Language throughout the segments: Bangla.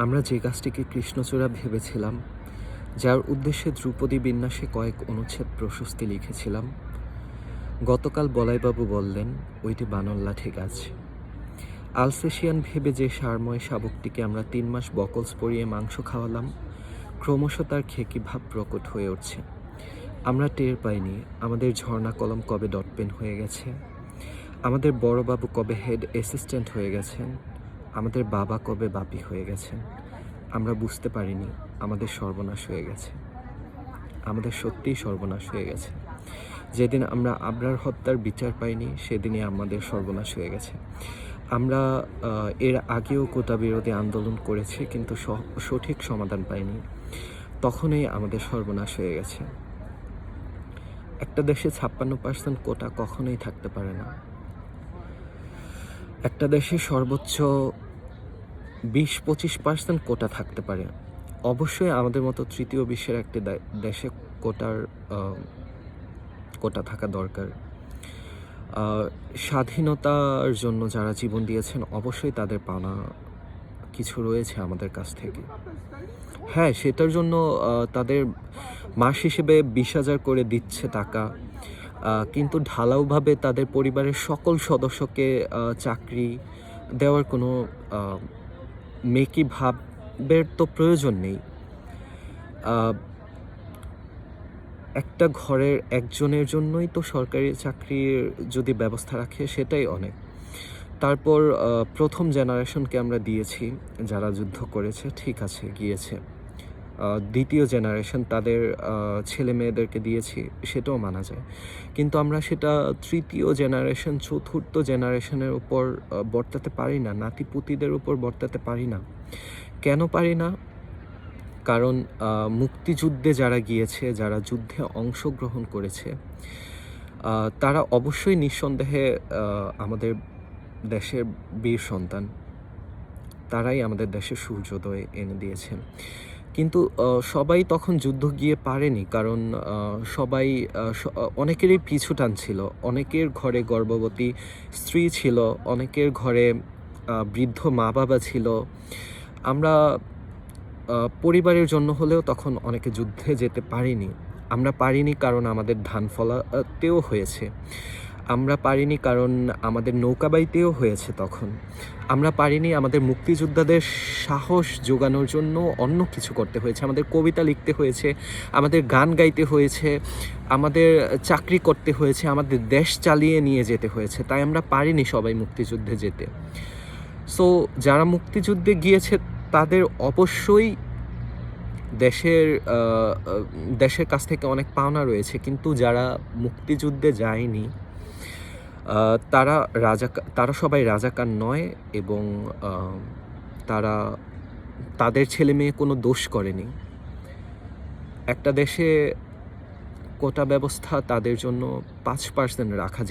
আমরা যে গাছটিকে কৃষ্ণচূড়া ভেবেছিলাম, যার উদ্দেশ্যে ধ্রুপদী বিন্যাসে কয়েক অনুচ্ছেদ প্রশস্তি লিখেছিলাম, গতকাল বলাইবাবু বললেন ওইটি বানরলাঠি গাছ। আলসেশিয়ান ভেবে যে সারময় শাবকটিকে আমরা 3 মাস বকলস পরিয়ে মাংস খাওয়ালাম, ক্রমশ তার খেকি ভাব প্রকট হয়ে উঠছে। আমরা টের পাইনি আমাদের ঝর্ণা কলম কবে ডটপেন হয়ে গেছে, আমাদের বড়বাবু কবে হেড অ্যাসিস্ট্যান্ট হয়ে গেছেন, আমাদের বাবা কবে বাপি হয়ে গেছেন। আমরা বুঝতে পারিনি আমাদের সর্বনাশ হয়ে গেছে। আমাদের সত্যিই সর্বনাশ হয়ে গেছে। যেদিন আমরা আবরার হত্যার বিচার পাইনি, সেদিনই আমাদের সর্বনাশ হয়ে গেছে। আমরা এর আগেও কোটা বিরোধী আন্দোলন করেছি, কিন্তু সঠিক সমাধান পাইনি। তখনই আমাদের সর্বনাশ হয়ে গেছে। একটা দেশে 56% কোটা কখনোই থাকতে পারে না। একটা দেশে সর্বোচ্চ 20-25% কোটা থাকতে পারে। অবশ্যই আমাদের মতো তৃতীয় বিশ্বের একটি দেশে কোটা থাকা দরকার। স্বাধীনতার জন্য যারা জীবন দিয়েছেন, অবশ্যই তাদের পাওনা কিছু রয়েছে আমাদের কাছ থেকে। হ্যাঁ, সেটার জন্য তাদের মাস হিসেবে 20,000 করে দিচ্ছে টাকা, কিন্তু ঢালাওভাবে তাদের পরিবারের সকল সদস্যকে চাকরি দেওয়ার কোনো মেকি ভাবের তো প্রয়োজন নেই। একটা ঘরের একজনের জন্যই তো সরকারি চাকরির যদি ব্যবস্থা রাখে, সেটাই অনেক। তারপর প্রথম জেনারেশনকে আমরা দিয়েছি, যারা যুদ্ধ করেছে, ঠিক আছে, গিয়েছে। দ্বিতীয় জেনারেশন তাদের ছেলে মেয়েদেরকে দিয়েছি, সেটাও মানা যায়। কিন্তু আমরা সেটা তৃতীয় জেনারেশন, চতুর্থ জেনারেশনের উপর বর্তাতে পারি না, নাতিপুতিদের উপর বর্তাতে পারি না। কেন পারি না? কারণ মুক্তিযুদ্ধে যারা গিয়েছে, যারা যুদ্ধে অংশগ্রহণ করেছে, তারা অবশ্যই নিঃসন্দেহে আমাদের দেশের বীর সন্তান। তারাই আমাদের দেশের সূর্যোদয় এনে দিয়েছে। কিন্তু সবাই তখন যুদ্ধ গিয়ে পারেনি, কারণ সবাই অনেকেরই পিছু টান ছিল। অনেকের ঘরে গর্ভবতী স্ত্রী ছিল, অনেকের ঘরে বৃদ্ধ মা বাবা ছিল। আমরা পরিবারের জন্য হলেও তখন অনেকে যুদ্ধে যেতে পারিনি। আমরা পারিনি কারণ আমাদের ধান ফলাতেও হয়েছে। আমরা পারিনি কারণ আমাদের নৌকাবাইতেও হয়েছে তখন। আমরা পারিনি আমাদের মুক্তিযোদ্ধাদের সাহস জোগানোর জন্য অন্য কিছু করতে হয়েছে। আমাদের কবিতা লিখতে হয়েছে, আমাদের গান গাইতে হয়েছে, আমাদের চাকরি করতে হয়েছে, আমাদের দেশ চালিয়ে নিয়ে যেতে হয়েছে। তাই আমরা পারিনি সবাই মুক্তিযুদ্ধে যেতে। সো যারা মুক্তিযুদ্ধে গিয়েছে তাদের অবশ্যই দেশের কাছ থেকে অনেক পাওনা রয়েছে। কিন্তু যারা মুক্তিযুদ্ধে যায়নি, তারা সবাই রাজাকার নয়, এবং তাদের ছেলে মেয়ে কোনো দোষ করেনি। একটা দেশে কোটা ব্যবস্থা তাদের জন্য 5% রাখা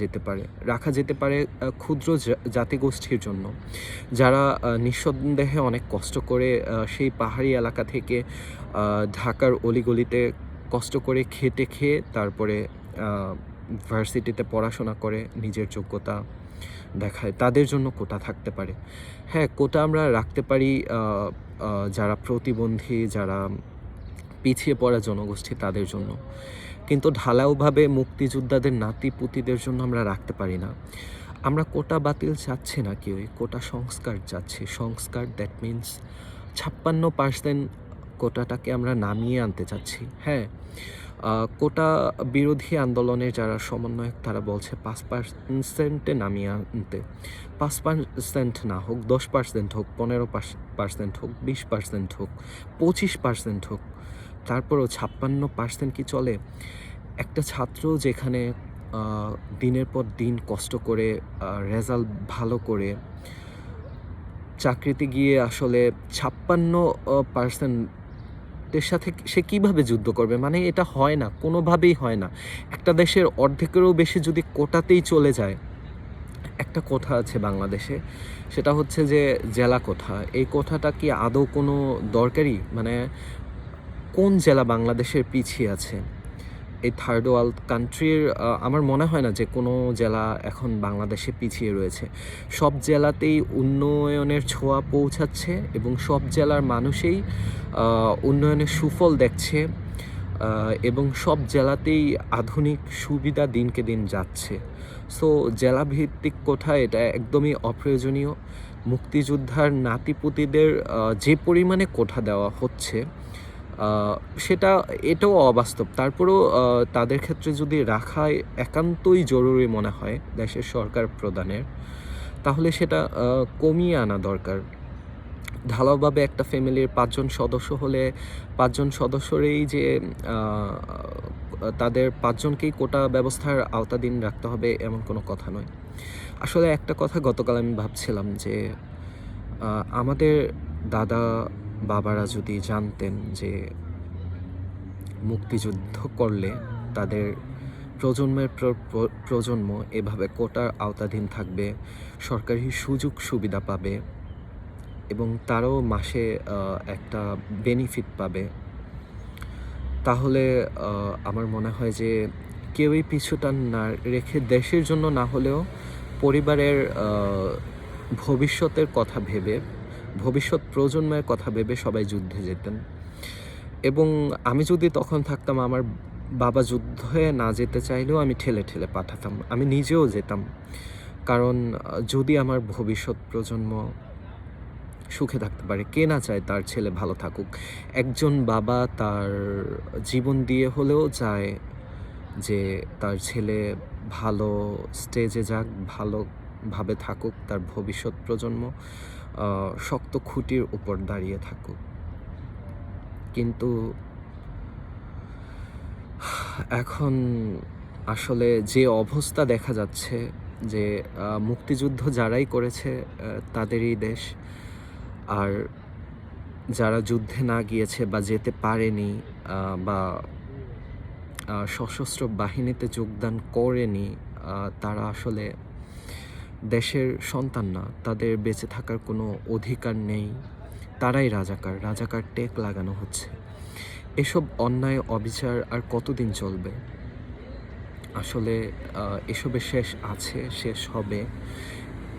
যেতে পারে ক্ষুদ্র জাতিগোষ্ঠীর জন্য, যারা নিঃসন্দেহে অনেক কষ্ট করে সেই পাহাড়ি এলাকা থেকে ঢাকার অলিগলিতে কষ্ট করে খেয়ে তারপরে ভার্সিটিতে পড়াশোনা করে নিজের যোগ্যতা দেখায়। তাদের জন্য কোটা থাকতে পারে। হ্যাঁ, কোটা আমরা রাখতে পারি যারা প্রতিবন্ধী, যারা পিছিয়ে পড়া জনগোষ্ঠী, তাদের জন্য। কিন্তু ঢালাওভাবে মুক্তিযোদ্ধাদের নাতিপুতিদের জন্য আমরা রাখতে পারি না। আমরা কোটা বাতিল চাচ্ছি না কেউই, কোটা সংস্কার চাচ্ছি। সংস্কার, দ্যাট মিনস 56% কোটাটাকে আমরা নামিয়ে আনতে চাচ্ছি। হ্যাঁ, কোটা বিরোধী আন্দোলনের যারা সমন্বয়ক, তারা বলছে 5%-এ নামিয়ে আনতে। 5% না হোক, 10% হোক, 15% হোক, 20% হোক, 25% হোক, তারপরও 56% কি চলে? একটা ছাত্র যেখানে দিনের পর দিন কষ্ট করে রেজাল্ট ভালো করে চাকরিতে গিয়ে আসলে 56%-এর সাথে সে কীভাবে যুদ্ধ করবে? মানে এটা হয় না, কোনোভাবেই হয় না। একটা দেশের অর্ধেকেরও বেশি যদি কোটাতেই চলে যায়, একটা কোঠা আছে বাংলাদেশে, সেটা হচ্ছে যে জেলা কোঠা। এই কোঠাটা কি আদৌ কোনো দরকারি? মানে কোন জেলা বাংলাদেশের পিছিয়ে আছে? এই থার্ড ওয়ার্ল্ড কান্ট্রির আমার মনে হয় না যে কোনো জেলা এখন বাংলাদেশে পিছিয়ে রয়েছে। সব জেলাতেই উন্নয়নের ছোঁয়া পৌঁছাচ্ছে এবং সব জেলার মানুষই উন্নয়নের সুফল দেখছে, এবং সব জেলাতেই আধুনিক সুবিধা দিনকে দিন যাচ্ছে। সো জেলাভিত্তিক কোঠা এটা একদমই অপ্রয়োজনীয়। মুক্তিযোদ্ধার নাতিপুতিদের যে পরিমাণে কোঠা দেওয়া হচ্ছে সেটা এটাও অবাস্তব। তারপরেও তাদের ক্ষেত্রে যদি রাখা একান্তই জরুরি মনে হয় দেশের সরকার প্রধানের, তাহলে সেটা কমিয়ে আনা দরকার। ঢালাওভাবে একটা ফ্যামিলির ৫ জন সদস্য হলে ৫ জন সদস্যরেই যে তাদের ৫ জনকেই কোটা ব্যবস্থার আওতাধীন রাখতে হবে এমন কোনো কথা নয়। আসলে একটা কথা গতকাল আমি ভাবছিলাম যে আমাদের দাদা বাবারা যদি জানতেন যে মুক্তিযুদ্ধ করলে তাদের প্রজন্মের প্রজন্ম এভাবে কোটার আওতাধীন থাকবে, সরকারি সুযোগ সুবিধা পাবে এবং তারাও মাসে একটা বেনিফিট পাবে, তাহলে আমার মনে হয় যে কেউই পিছুটান না রেখে দেশের জন্য না হলেও পরিবারের ভবিষ্যতের কথা ভেবে, ভবিষ্যৎ প্রজন্মের কথা ভেবে সবাই যুদ্ধে যেতেন। এবং আমি যদি তখন থাকতাম, আমার বাবা যুদ্ধে না যেতে চাইলেও আমি ঠেলে ঠেলে পাঠাতাম, আমি নিজেও যেতাম। কারণ যদি আমার ভবিষ্যৎ প্রজন্ম সুখে থাকতে পারে, কে না চায় তার ছেলে ভালো থাকুক। একজন বাবা তার জীবন দিয়ে হলেও চায় যে তার ছেলে ভালো স্টেজে যাক, ভালোভাবে থাকুক, তার ভবিষ্যৎ প্রজন্ম শক্ত খুঁটির উপর দাঁড়িয়ে থাকুক। কিন্তু এখন আসলে যে অবস্থা দেখা যাচ্ছে যে মুক্তিযুদ্ধ যারাই করেছে তাদেরই দেশ, আর যারা যুদ্ধে না গিয়েছে বা যেতে পারেনি বা সশস্ত্র বাহিনীতে যোগদান করেনি, তারা আসলে দেশের সন্তান না, তাদের বেঁচে থাকার কোনো অধিকার নেই, তারাই রাজাকার টেক লাগানো হচ্ছে। এসব অন্যায় অবিচার আর কতদিন চলবে? আসলে এসবের শেষ আছে, শেষ হবে,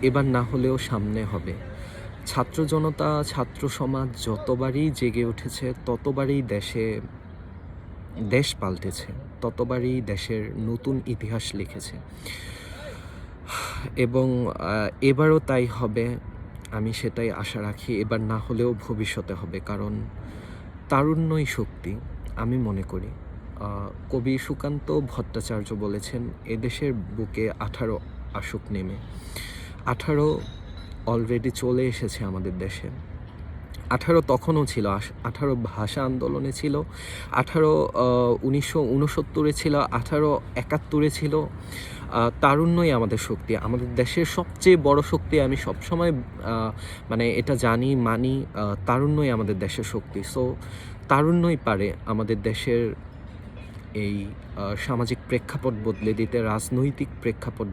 এবার না হলেও সামনে হবে। ছাত্র জনতা, ছাত্র সমাজ যতবারই জেগে উঠেছে ততবারই দেশ পাল্টেছে, ততবারই দেশের নতুন ইতিহাস লিখেছে এবং এবারও তাই হবে, আমি সেটাই আশা রাখি। এবার না হলেও ভবিষ্যতে হবে, কারণ তারুণ্যই শক্তি আমি মনে করি। কবি সুকান্ত ভট্টাচার্য বলেছেন, এদেশের বুকে 18 আসুক নেমে। 18 অলরেডি চলে এসেছে আমাদের দেশে। 18 তখনও ছিল, 18 ভাষা আন্দোলনে ছিল, 18 1969-এ ছিল, 18 71-এ ছিল। তারুণ্যই আমাদের শক্তি, আমাদের দেশের সবচেয়ে বড় শক্তি। আমি সবসময় মানে এটা জানি, মানি, তারুণ্যই আমাদের দেশের শক্তি। সো তারুণ্যই পারে আমাদের দেশের এই সামাজিক প্রেক্ষাপট বদলে দিতে, রাজনৈতিক প্রেক্ষাপট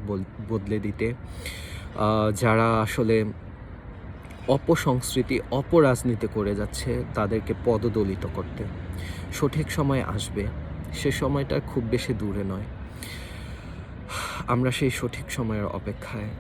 বদলে দিতে। যারা আসলে অপসংস্কৃতি, অপরাজনীতি করে যাচ্ছে তাদেরকে পদদলিত করতে। সঠিক সময় আসবে, সে সময়টা খুব বেশি দূরে নয়। আমরা সেই সঠিক সময়ের অপেক্ষায়।